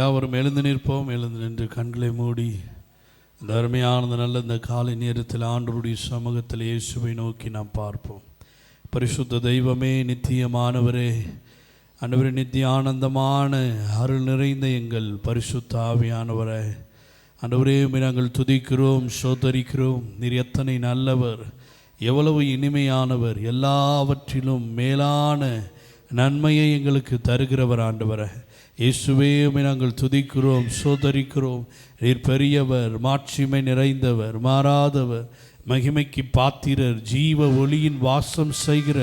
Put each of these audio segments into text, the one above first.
யாவரும் எழுந்து நிற்போம். எழுந்து நின்று கண்களை மூடி இந்த அருமையானது நல்ல இந்த காலை நேரத்தில் ஆண்டவருடைய சமூகத்தில் இயேசுவை நோக்கி நாம் பார்ப்போம். பரிசுத்த தெய்வமே, நித்தியமானவரே, ஆண்டவரே, நித்திய ஆனந்தமான அருள் நிறைந்த எங்கள் பரிசுத்த ஆவியானவரே, ஆண்டவரே, நாங்கள் துதிக்கிறோம், சோதரிக்கிறோம். நீர் எத்தனை நல்லவர், எவ்வளவு இனிமையானவர், எல்லாவற்றிலும் மேலான நன்மையை எங்களுக்கு தருகிறவர் ஆண்டவரே. இயேசுவே, நாங்கள் துதிக்கிறோம், சோதரிக்கிறோம். நீர் பெரியவர், மாட்சிமை நிறைந்தவர், மாறாதவர், மகிமைக்கு பாத்திரர், ஜீவ ஒளியின் வாசம் செய்கிற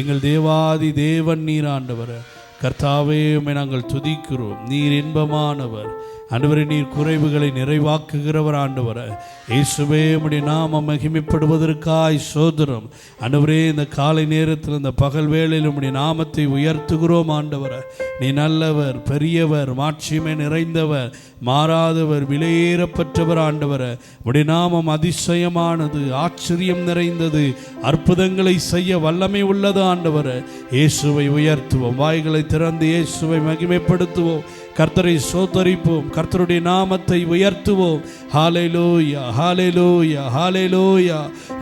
எங்கள் தேவாதி தேவன் நீர் ஆண்டவரே. கர்த்தாவே, நாங்கள் துதிக்கிறோம். நீர் இன்பமானவர் ஆண்டவரே, நீர் குறைவுகளை நிறைவாக்குகிறவர் ஆண்டவரே. இயேசுவே, உம்முடைய நாமம் மகிமைப்படுவதற்காய் சோதரம் ஆண்டவரே. இந்த காலை நேரத்தில், இந்த பகல் வேளையில் உம்முடைய நாமத்தை உயர்த்துகிறோம் ஆண்டவரே. நீ நல்லவர், பெரியவர், மாட்சிமை நிறைந்தவர், மாறாதவர், விலையேறப்பட்டவர் ஆண்டவரே. உம்முடைய நாமம் அதிசயமானது, ஆச்சரியம் நிறைந்தது, அற்புதங்களை செய்ய வல்லமை உள்ளது ஆண்டவரே. இயேசுவை உயர்த்துவோம், வாய்களை திறந்து இயேசுவை மகிமைப்படுத்துவோம், கர்த்தரை சோதரிப்போம், கர்த்தருடைய நாமத்தை உயர்த்துவோம். ஹல்லேலூயா, ஹல்லேலூயா, ஹல்லேலூயா.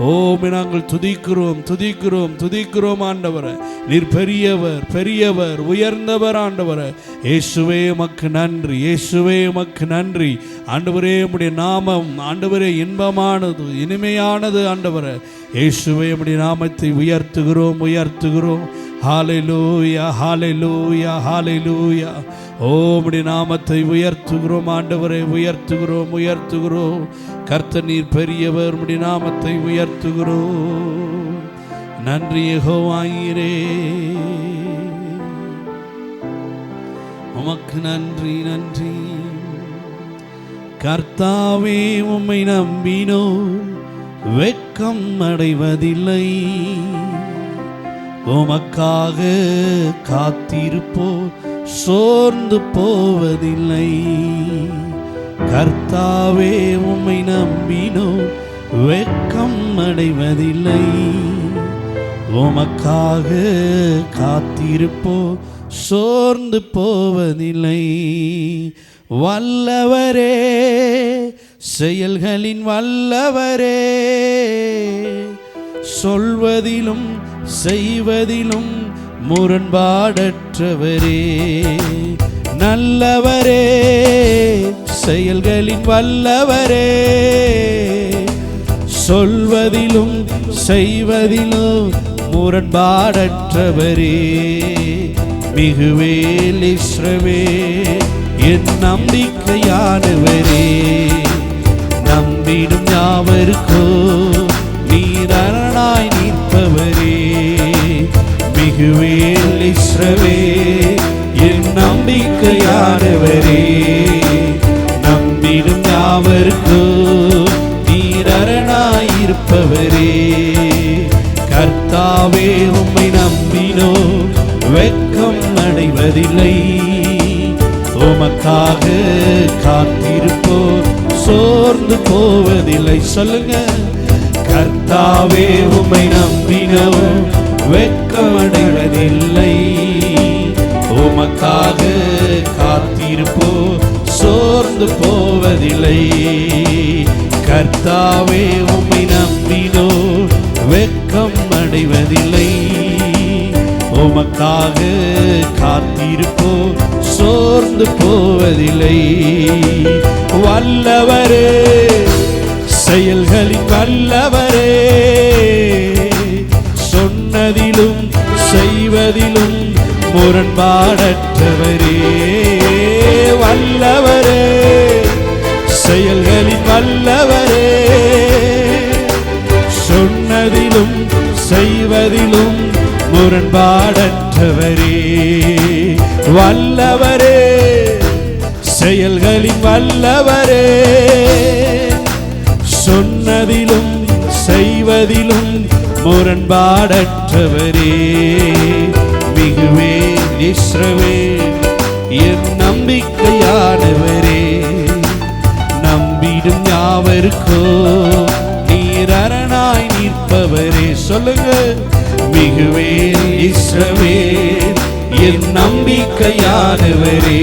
ஓமே, நாங்கள் துதிக்கிறோம், துதிக்கிறோம், துதிக்கிறோம் ஆண்டவரே. நீர் பெரியவர், பெரியவர், உயர்ந்தவர் ஆண்டவரே. இயேசுவே உமக்கு நன்றி, இயேசுவே உமக்கு நன்றி ஆண்டவரே. உம்முடைய நாமம் ஆண்டவரே இன்பமானது, இனிமையானது ஆண்டவரே. இயேசுவே, உம்முடைய நாமத்தை உயர்த்துகிறோம், உயர்த்துகிறோம். ஹல்லேலூயா, ஹல்லேலூயா, ஹல்லேலூயா. உம்முடைய நாமத்தை உயர்த்துகிறோம் ஆண்டவரை, உயர்த்துகிறோம், உயர்த்துகிறோம். கர்த்தர் நீர் பெரியவர், உம்முடைய நாமத்தை உயர்த்துகிறோம். நன்றி யெகோவாயிரே, உமக்கு நன்றி, நன்றி. கர்த்தாவே, உம்மை நம்பினோர் வெட்கம் அடைவதில்லை, உமக்காக காத்திருப்போர் சோர்ந்து போவதில்லை. கர்த்தாவே, உம்மை நம்பினோர் வெட்கம் அடைவதில்லை, உமக்காக காத்திருப்போர் சோர்ந்து போவதில்லை. வல்லவரே, செயல்களின் வல்லவரே, சொல்வதிலும் செய்வதிலும் முரண்பாடற்றவரே. நல்லவரே, செயல்களின் வல்லவரே, சொல்வதிலும் செய்வதிலும் முரண்பாடற்றவரே. மிகுவேல் இஸ்ரவேல் என் நம்பிக்கையானவரே, நம்பிடும் யாவருக்கோ நீர் அரணாய் நிற்பவரே. மிகுவேல் இஸ்ரவேல் என் நம்பிக்கையானவரே, நம்பிடும் யாவருக்கோ நீர் அரணாய் இருப்பவரே. கர்த்தாவே, உம்மை நம்பினோ வெட்கம் அடைவதில்லை, உமக்காக காத்திருப்போ சோர்ந்து போவதில்லை. சொல்லுங்க, கர்த்தாவே, உம்மை நம்பினோ வெட்கம் அடைவதில்லை, உமக்காக காத்திருப்போ சோர்ந்து போவதில்லை. கர்த்தாவே, உம்மை நம்பினோ வெட்கம் அடைவதில்லை, உமக்காக காத்திருப்போ சோர்ந்து போவதில்லை. வல்லவரே, செயல்களின் வல்லவரே, சொன்னதிலும் செய்வதிலும் முரண்பாடற்றவரே. வல்லவரே, செயல்களின் வல்லவரே, சொன்னதிலும் செய்வதிலும் முரண்பாடற்றவரே. வல்லவரே, செயல்களின் வல்லவரே, சொன்னதிலும் செய்வதிலும் முரண்பாடற்றவரே. மிகுவேல் இஸ்ரவேல் என் நம்பிக்கையானவரே, நம்பிடும் யாவருக்கோ நீர் அரணாய் நிற்பவரே. சொல்லுங்க, மிகுவேல் இஸ்ரவேல் என் நம்பிக்கையானவரே,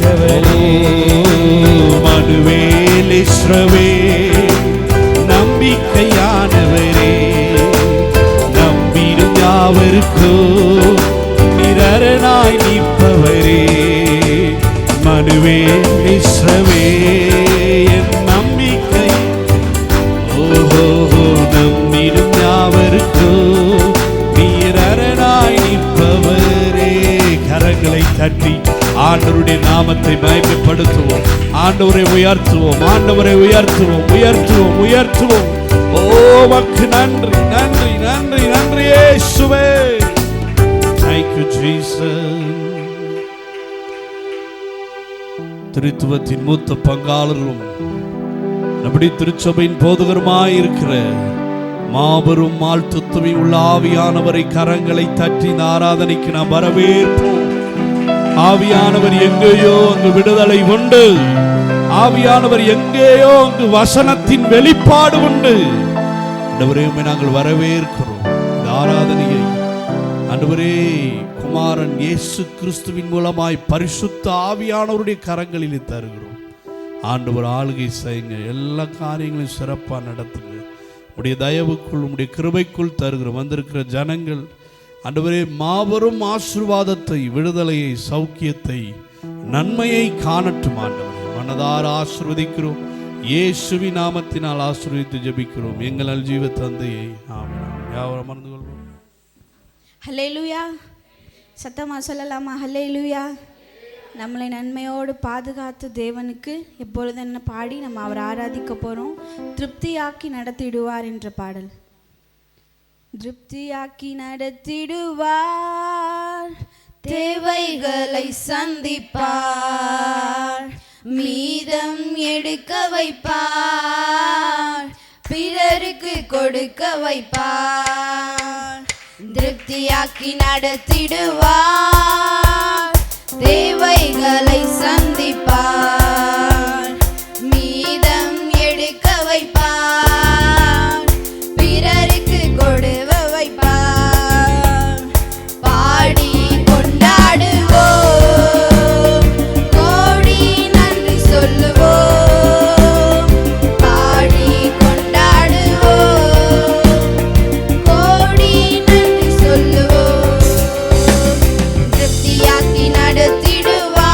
சொல்வதில் மனுவேல் இஸ்ரவேல் நம்பிக்கையானவரே, நம்பிடும் யாவருக்கும் நிரனாய் நிற்பவரே. மனுவேல் இஸ்ரவேல் என் நம்பிக்கை, ஓஹோ நம்பிடும் யாவருக்கும் நிரனாய் நிற்பவரே. கரங்களை தட்டி ஆண்டவருடைய நாமத்தை மகிமைப்படுத்துவோம். ஆண்டவரை உயர்த்துவோம், ஆண்டவரை உயர்த்துவோம், உயர்த்துவோம், உயர்த்துவோம். ஓ உமக்கு நன்றி, நன்றி, நன்றி, நன்றி இயேசுவே. Thank you Jesus. திருத்துவத்தின் மூத்த பங்காளரும் நம்முடைய திருச்சபையின் போதகருமாய் இருக்கிற மாபெரும் வாழ்த்துத்துவை உள்ள ஆவியானவரை கரங்களை தட்டி இந்த ஆராதனைக்கு நாம் வரவேற்போம். ஆவியானவர் எங்கேயோ அங்கு விடுதலை உண்டு. ஆவியானவர் எங்கேயோ அங்கு வசனத்தின் வெளிப்பாடு உண்டு. ஆண்டவரே நாங்கள் வரவேற்கிறோம். இந்த ஆராதனையை ஆண்டவரே குமாரன் இயேசு கிறிஸ்துவின் மூலமாய் பரிசுத்த ஆவியானவருடைய கரங்களில் தருகிறோம். ஆண்டவர் ஆளுகை செய்யுங்க, எல்லா காரியங்களையும் சிறப்பாக நடத்துங்க. உடைய தயவுக்குள் உடைய கிருபைக்குள் தருகிறோம். வந்திருக்கிற ஜனங்கள் ஆண்டவரே மாபெரும் ஆசீர்வாதத்தை, விடுதலையை, சௌக்கியத்தை, நன்மையை காணட்டும். ஆண்டவரே மனதார ஆசீர்வதிக்கிறோம். இயேசுவின் நாமத்தினால் ஆசீர்வதித்து ஜெபிக்கிறோம் எங்கள் அல்ஜீவ தந்தையை. ஆமென். யாவரும் மறந்து கொள்வோம். ஹல்லேலூயா. சத்தமா சொல்லலாமா? ஹல்லேலூயா. நம்மளை நன்மையோடு பாதுகாத்து தேவனுக்கு எப்பொழுது என்ன பாடி நம்ம அவரை ஆராதிக்க போகிறோம். திருப்தியாக்கி நடத்திடுவார் என்ற பாடல். திருப்தியாக்கி நடத்திடுவார், தேவைகளை சந்திப்பார், மீதம் எடுக்க வைப்பார், பிறருக்கு கொடுக்க வைப்பார். திருப்தியாக்கி நடத்திடுவார், தேவைகளை சந்திப்பார், மீதம் எடுக்க வைப்பார், பிறருக்கு கொடுக்க வைப்பார். பாடி கொண்டாடுவோம், கோடி நன்றி சொல்லுவோம். பாடி கொண்டாடுவோம், கோடி நன்றி சொல்லுவோம். திருப்தியாக்கி நடத்திடுவார்,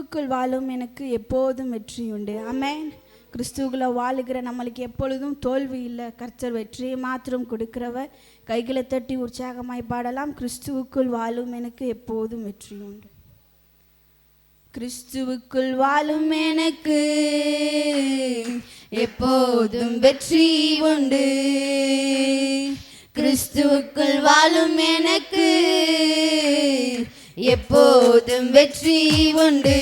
கிறிஸ்துவுக்குள் வாழும் எனக்கு எப்போதும் வெற்றி உண்டு. ஆமென். கிறிஸ்துவுக்குள்ள வாழுகிற நம்மளுக்கு எப்பொழுதும் தோல்வி இல்லை. கர்த்தர் வெற்றியை மாத்திரம் கொடுக்கிறவர். கைகளை தட்டி உற்சாகமாய் பாடலாம். கிறிஸ்துவுக்குள் வாழும் எனக்கு எப்போதும் வெற்றி உண்டு. கிறிஸ்துவுக்குள் வாழும் எனக்கு எப்போதும் வெற்றி உண்டு. கிறிஸ்துவுக்குள் வாழும் எனக்கு எப்போதும் வெற்றி உண்டு.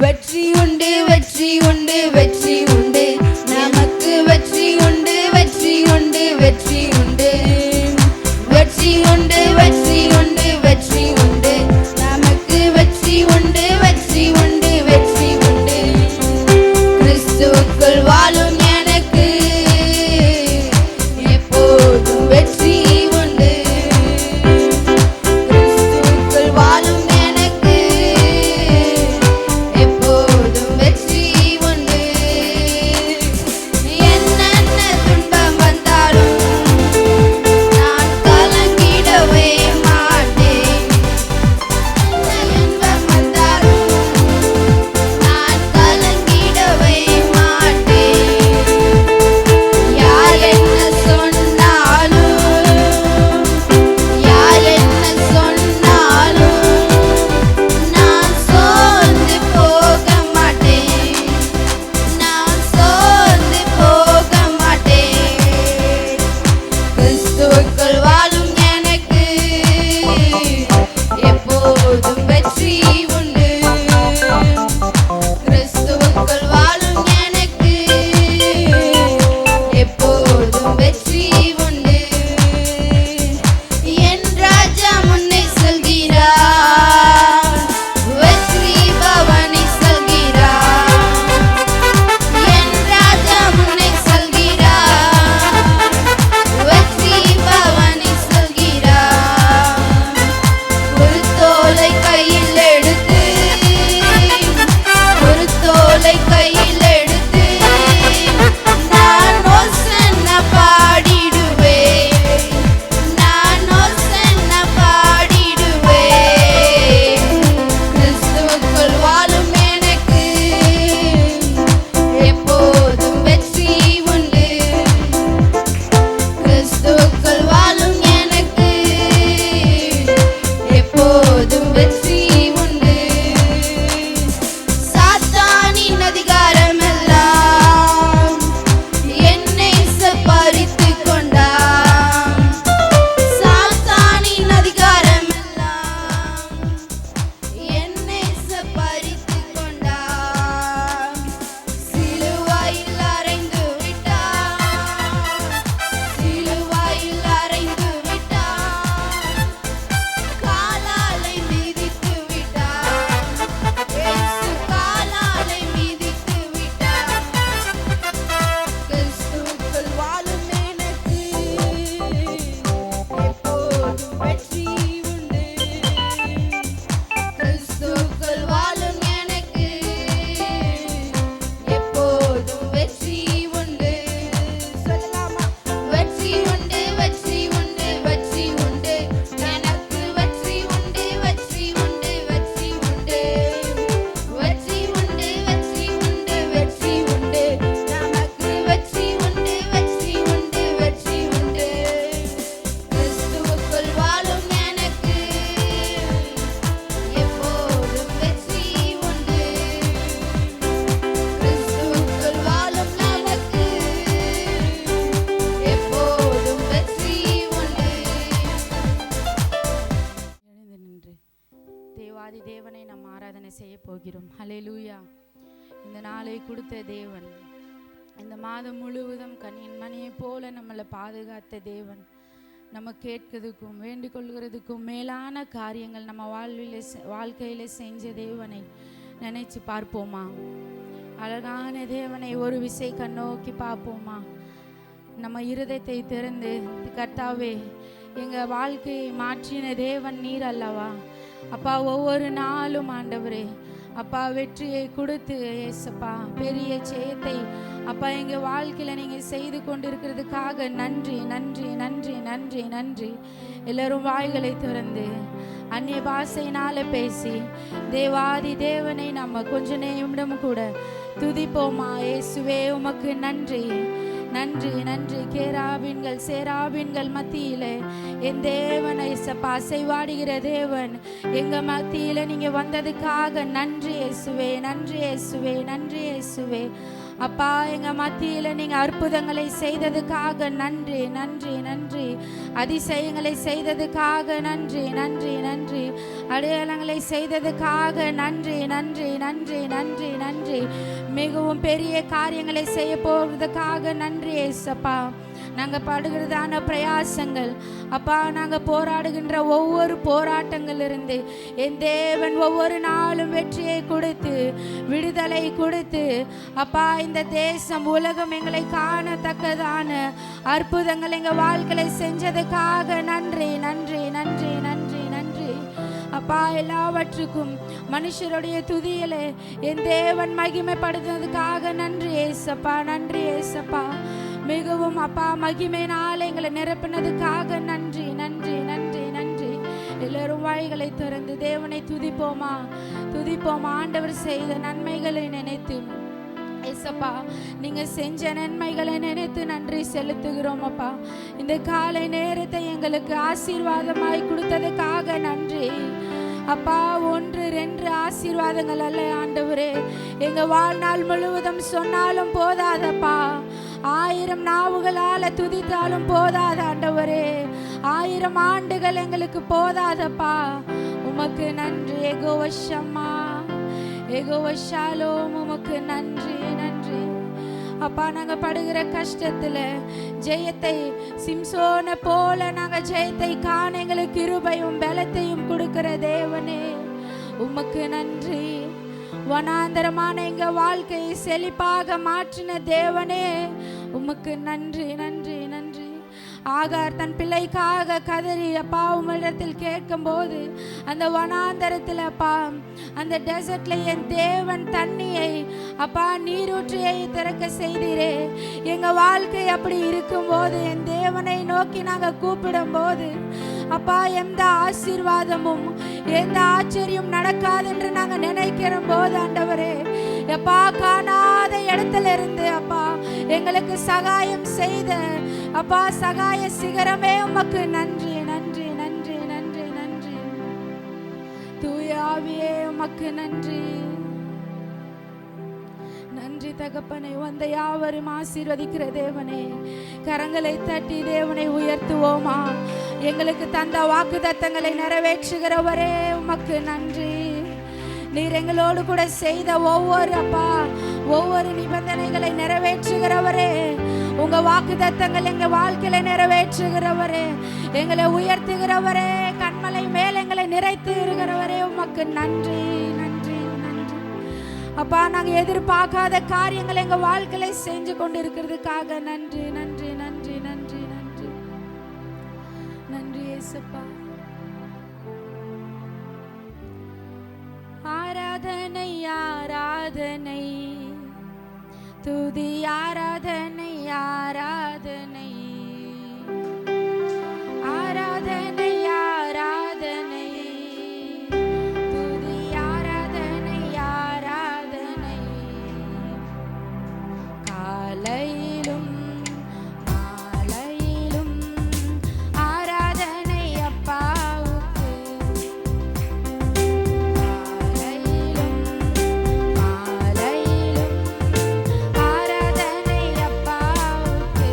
வெற்றி உண்டு, வெற்றி உண்டு, வெற்றி உண்டு, நமக்கு வெற்றி உண்டு, வெற்றி உண்டு, வெற்றி உண்டு, வெற்றி உண்டு, வெற்றி உண்டு, வெற்றி உண்டு, நமக்கு வெற்றி உண்டு, வெற்றி உண்டு, வெற்றி உண்டு. கிறிஸ்துவுக்குள் வாழும் எனக்கு எப்போதும் வெற்றி உண்டு. கிறிஸ்துவுக்குள் வாழும் எனக்கு எப்போதும் வெற்றி உண்டு. என்னென்ன துன்பம் வந்தாலும் நான் கலங்கிடவே மாட்டேன். துன்பம் வந்தாலும் நான் கலங்கிடவே மாட்டேன். யார் என்ன சொன்னாலும், யார் என்ன சொன்னாலும் நான் சோர்ந்து போக மாட்டேன். நான் சோர்ந்து போக மாட்டேன். கிறிஸ்துவுக்குள் வாழும் எனக்கு எப்போதும் வெற்றி உண்டு. கிறிஸ்துவுக்குள் வாழும் எனக்கு எப்போதும் வெற்றி உண்டு. என் ராஜா முன்னே செல்கிறார், வெற்றி பவனி செல்கிறார். என் ராஜா முன்னே செல்கிறார், வெற்றி பவனி செல்கிறார். ஒரு தோலை கையில் எடுத்து, ஒரு தோலை கையில் எடுத்து நான் ஓசன்னா பாடிடுவேன். நான் ஓசன்னா பாடிடுவேன். கிறிஸ்துவுக்குள் வாழும் எனக்கு எப்போதும் வெற்றி உண்டு. கிறிஸ்துவுக்குள் வாழும் எனக்கு எப்போதும் வெற்றி உண்டு. சாத்தானின் அதிகாரமெல்லாம் என்னை பறித்துக் கொண்டான். சாத்தானின் அதிகாரமெல்லாம் என்னை பறித்துக் கொண்டான். சிலுவையில் அறைந்து விட்டான், சிலுவையில் அறைந்து விட்டான். காலாலை மிதித்து விட்டான், இயேசு காலாலை மிதித்து விட்டான். கிறிஸ்துவுக்குள் வாழும் எனக்கு எப்போதும் வெற்றி உண்டு. கிறிஸ்துவுக்குள் வாழும் எனக்கு எப்போதும் வெற்றி உண்டு. சொல்லலாமா? வெற்றி உண்டு, வெற்றி உண்டு, வெற்றி உண்டு, எனக்கு வெற்றி உண்டு, வெற்றி உண்டு, வெற்றி உண்டு, வெற்றி உண்டு, வெற்றி உண்டு, வெற்றி உண்டு, நமக்கு வெற்றி உண்டு, வெற்றி உண்டு, வெற்றி உண்டு. கிறிஸ்துவுக்குள் வாழும் எனக்கு எப்போதும் வெற்றி உண்டு. கிறிஸ்துவுக்குள் வாழும் நமக்கு எப்போதும் வெற்றி உண்டு. எழுந்து நின்று தேவாதி தேவனை நாம் ஆராதனை செய்ய போகிறோம். ஹல்லேலூயா. இந்த நாளை கொடுத்த தேவன், இந்த மாதம் முழுவதும் கண்ணின் மணியை போல நம்மளை பாதுகாத்த தேவன், நம்ம கேட்கிறதுக்கும் வேண்டிக் கொள்கிறதுக்கும் மேலான காரியங்கள் நம்ம வாழ்க்கையில செஞ்ச தேவனை நினைச்சு பார்ப்போமா? அழகான தேவனை ஒரு விசை கண்ணோக்கி பார்ப்போமா? நம்ம இருதயத்தை திறந்து, கர்த்தாவே, எங்க வாழ்க்கையை மாற்றின தேவன் நீர் அல்லவா அப்பா. ஒவ்வொரு நாளும் ஆண்டவரே அப்பா வெற்றியை கொடுத்து ஏசப்பா பெரிய ஜெயத்தை அப்பா எங்கள் வாழ்க்கையில் நீங்கள் செய்து கொண்டிருக்கிறதுக்காக நன்றி நன்றி நன்றி நன்றி நன்றி. எல்லோரும் வாய்களை திறந்து அந்நிய பாஷையினால பேசி தேவாதி தேவனை நம்ம கொஞ்ச நிமிடம் கூட துதிப்போமா. இயேசுவே உமக்கு நன்றி, நன்றி, நன்றி. கேராபின்கள் சேராபின்கள் மத்தியிலே என் தேவன் இயேசப்பா அசைவாடுகிற தேவன் எங்க மத்தியில நீங்க வந்ததுக்காக நன்றி இயேசுவே, நன்றி இயேசுவே, நன்றி இயேசுவே. அப்பா எங்க மத்தியில நீங்க அற்புதங்களை செய்ததுக்காக நன்றி, நன்றி, நன்றி. அதிசயங்களை செய்ததுக்காக நன்றி, நன்றி, நன்றி. அடையாளங்களை செய்ததுக்காக நன்றி, நன்றி, நன்றி, நன்றி, நன்றி. மிகவும் பெரிய காரியங்களை செய்ய போவதற்காக நன்றி ஏசப்பா. நாங்கள் படுகிறதான பிரயாசங்கள் அப்பா, நாங்கள் போராடுகின்ற ஒவ்வொரு போராட்டங்களிலிருந்து என் தேவன் ஒவ்வொரு நாளும் வெற்றியை கொடுத்து விடுதலை கொடுத்து அப்பா இந்த தேசம் உலகம் எங்களை காணத்தக்கதான அற்புதங்கள் எங்கள் வாழ்க்கையை செஞ்சதுக்காக நன்றி, நன்றி, நன்றி, நன்றி, நன்றி. அப்பா எல்லாவற்றுக்கும் மனுஷருடைய துதியிலே என் தேவன் மகிமைப்படுத்துவதற்காக நன்றி ஏசப்பா, நன்றி ஏசப்பா. மிகவும் அப்பா மகிமையினால் எங்களை நிரப்பினதுக்காக நன்றி, நன்றி, நன்றி, நன்றி. எல்லாரும் வாய்களை திறந்து தேவனை துதிப்போமா, துதிப்போமா. ஆண்டவர் செய்த நன்மைகளை நினைத்து ஏசப்பா நீங்க செஞ்ச நன்மைகளை நினைத்து நன்றி செலுத்துகிறோம் அப்பா. இந்த காலை நேரத்தை எங்களுக்கு ஆசீர்வாதமாய் கொடுத்ததுக்காக நன்றி அப்பா. 1 2 ஆசீர்வாதங்கள் அல்ல ஆண்டவரே, எங்க வாழ்நாள் முழுவதும் சொன்னாலும் போதாதப்பா. 1000 நாவுகளால துதித்தாலும் போதாத ஆண்டவரே, 1000 ஆண்டுகள் எங்களுக்கு போதாதப்பா. உமக்கு நன்றி யெகோவா ஷம்மா, யெகோவா ஷாலோம். உமக்கு நன்றி, நன்றி அப்பா. நாங்க படுகிற கஷ்டத்துல ஜெயத்தை சிம்சோனை போல நாங்க ஜெயத்தை காண எங்களுக்கு கிருபையும் பலத்தையும் கொடுக்கிற தேவனே உமக்கு நன்றி. வனாந்தரமான எங்க வாழ்க்கையை செழிப்பாக மாற்றின தேவனே உமக்கு நன்றி, நன்றி, நன்றி. ஆகார் தன் பிள்ளைக்காக கதறி அப்பா உம்மிடத்தில் கேட்கும் போது அந்த வனாந்தரத்தில் அப்பா அந்த டெசர்ட்ல என் தேவன் தண்ணியை அப்பா நீரூற்றியை திறக்க செய்தீரே. எங்க வாழ்க்கை அப்படி இருக்கும்போது என் தேவனை நோக்கி நாங்கள் கூப்பிடும் போது அப்பா எந்த ஆசீர்வாதமும் எந்த ஆச்சரியம் நடக்காது என்று நாங்கள் நினைக்கிற போது ஆண்டவரே அப்பா காணாத இடத்துல இருந்து அப்பா எங்களுக்கு சகாயம் செய்த அப்பா சகாய சிகரமே உமக்கு நன்றி, நன்றி, நன்றி, நன்றி, நன்றி. தூய ஆவியே உமக்கு நன்றி, நன்றி தகப்பனை. வந்த யாவரும் ஆசீர்வதிக்கிற தேவனே கரங்களை தட்டி தேவனை உயர்த்துவோமா. எங்களுக்கு தந்த வாக்குத்தத்தங்களை நிறைவேற்றுகிறவரே உமக்கு நன்றி. நீர் எங்களோடு கூட செய்த ஒவ்வொரு நிபந்தனைகளை நிறைவேற்றுகிறவரே, உங்க வாக்குத்தத்தங்கள் எங்க வாழ்க்கையில நிறைவேற்றுகிறவரே, எங்களை உயர்த்துகிறவரே, கண்மலை மேல் எங்களை நிறைத்து இருக்கிறவரே உமக்கு நன்றி, நன்றி, நன்றி அப்பா. நாங்க எதிர்பார்க்காத காரியங்கள் எங்க வாழ்க்கையில செஞ்சு கொண்டு இருக்கிறதுக்காக நன்றி, நன்றி, நன்றி, நன்றி, நன்றி, நன்றி இயேசுப்பா. ஆராதனை, ஆராதனை, துதி ஆராதனை, ஆராதனை, ஆராதனை, ஆராதனை, துதி ஆராதனை, ஆராதனை. காலையிலும் மாலையிலும் ஆராதனை அப்பாவுக்கு, காலையிலும் மாலையிலும் ஆராதனை அப்பாவுக்கு.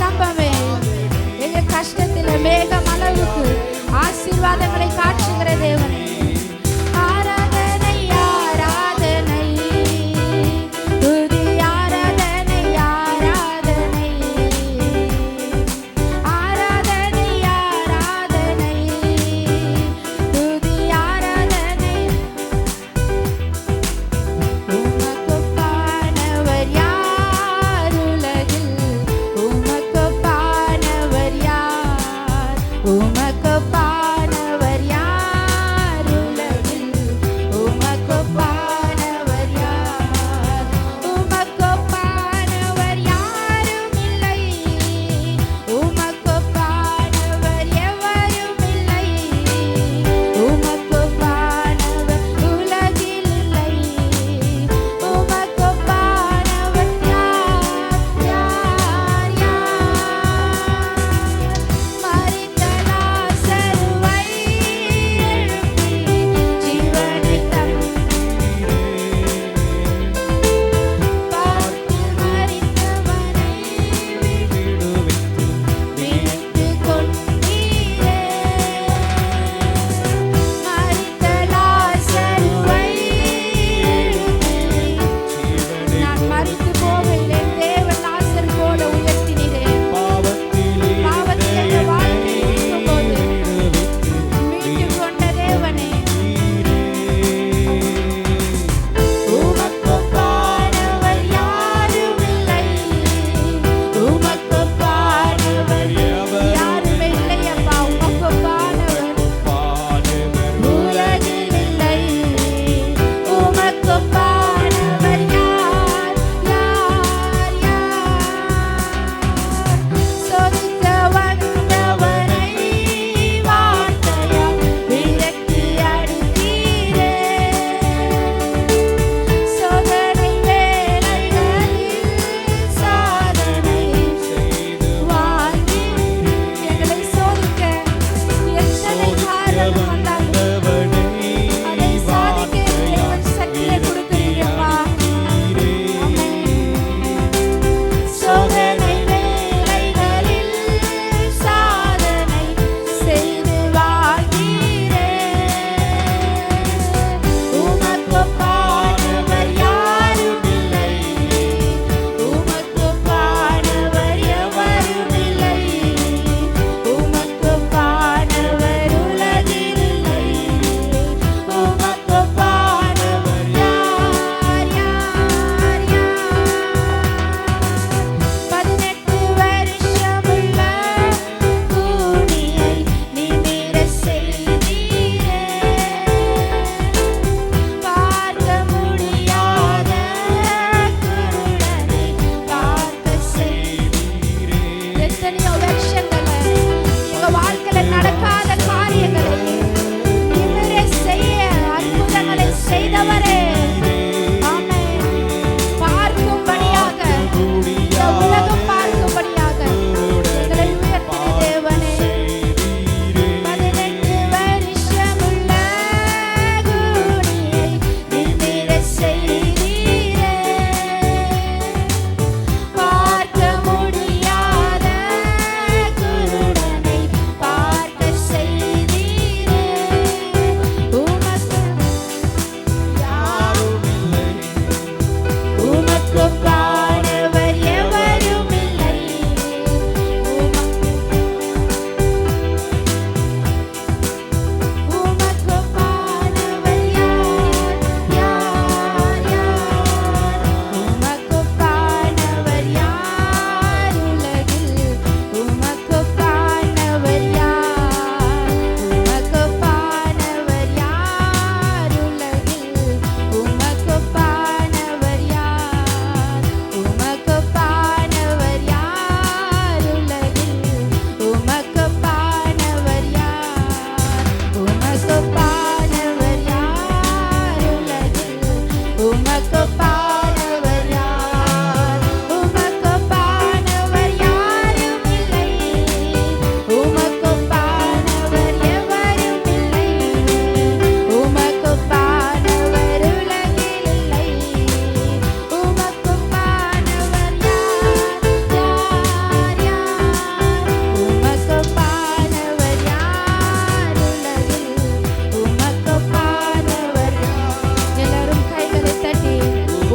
நம்பவே எங்க கஷ்டத்தில் மேகம் அளவுக்கு ஆசீர்வாதங்களை காட்டுகிற தேவன். ஆராதனை ஆராதனை துதி ஆராதனை ஆராதனை ஆராதனை ஆராதனை துதி ஆராதனை. உமக்கொப்பானவர் யார் உலகில்? உமக்கொப்பானவர் யார்? உமக்கொப்பானவர் யார்?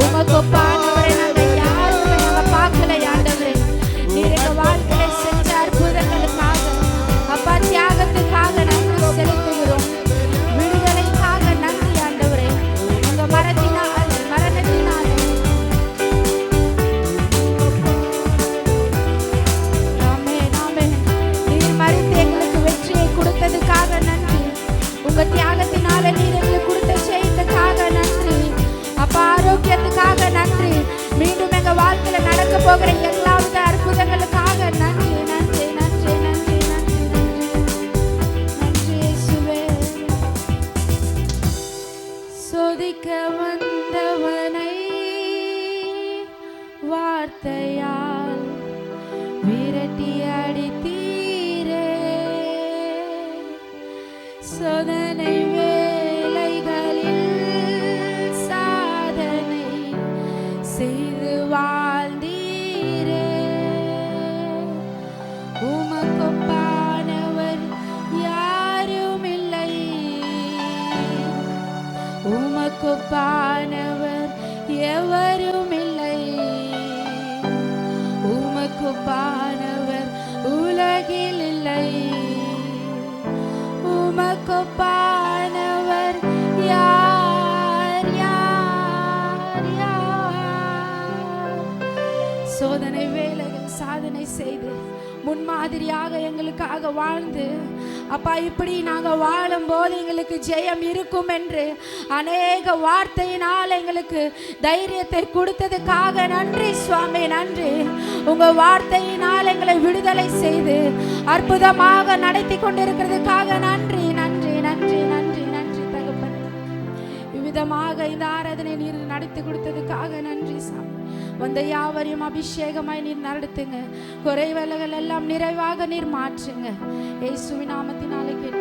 உமக்கு ஒப்பானவரை நாங்கள் யாருமே நாங்கள் பார்க்கல ஆண்டவரே. நீர் எங்க வாழ்க்கையில செஞ்ச அற்புதங்களுக்காக அப்பா தியாகத்துக்காக நன்றி செலுத்துகிறோம். விடுதலைக்காக நன்றி ஆண்டவரே. உங்க மரணத்தினாலே நீர் மறித்து எங்களுக்கு வெற்றியை கொடுத்ததுக்காக நன்றி. உங்க தியாகத்தினால நீர் எங்களுக்கு கொடுத்த செய்ததுக்காக நன்றி. அப்பா ஆரோக்கியத்துக்காக நன்றி. மீண்டும் எங்க வாழ்க்கையில நடக்க போகிற எல்லாவித அற்புதங்களுக்காக நன்றி நன்றி நன்றி நன்றி நன்றி நன்றி நன்றி இயேசுவே. சோதிக்க வந்தவனை வார்த்தையால் விரட்டி அடித்தீரே. சோதனை வேளைகளில் சாதனை செய்து வாழ்ந்தீரே. உமக்கொப்பானவர் யாரும் இல்லை. உமக்கொப்பானவர் எவரும் இல்லை. உமக்கொப்பானவர் உலகில் இல்லை. உமக்கொப்பானவர் யார் யார் யார்? சோதனை வேளைகள் சாதனை செய்து முன்மாதிரியாக எங்களுக்காக வாழ்ந்து அப்பா இப்படி நாங்கள் வாழும்போது எங்களுக்கு ஜெயம் இருக்கும் என்று அநேக வார்த்தையினால் எங்களுக்கு தைரியத்தை கொடுத்ததுக்காக நன்றி சுவாமி நன்றி. உங்க வார்த்தையினால் எங்களை விடுதலை செய்து அற்புதமாக நடத்தி கொண்டிருக்கிறதுக்காக நன்றி நன்றி நன்றி நன்றி நன்றி தகப்பனே. இவ்விதமாக இந்த ஆராதனை நீர் நடத்தி கொடுத்ததுக்காக நன்றி சாமி. வந்த யாவரையும் அபிஷேகமாய் நீர் நடத்துங்க. குறைவேலைகள் எல்லாம் நிறைவாக நீர் மாற்றுங்க. இயேசுவின் நாமத்தினாலே கேட்டு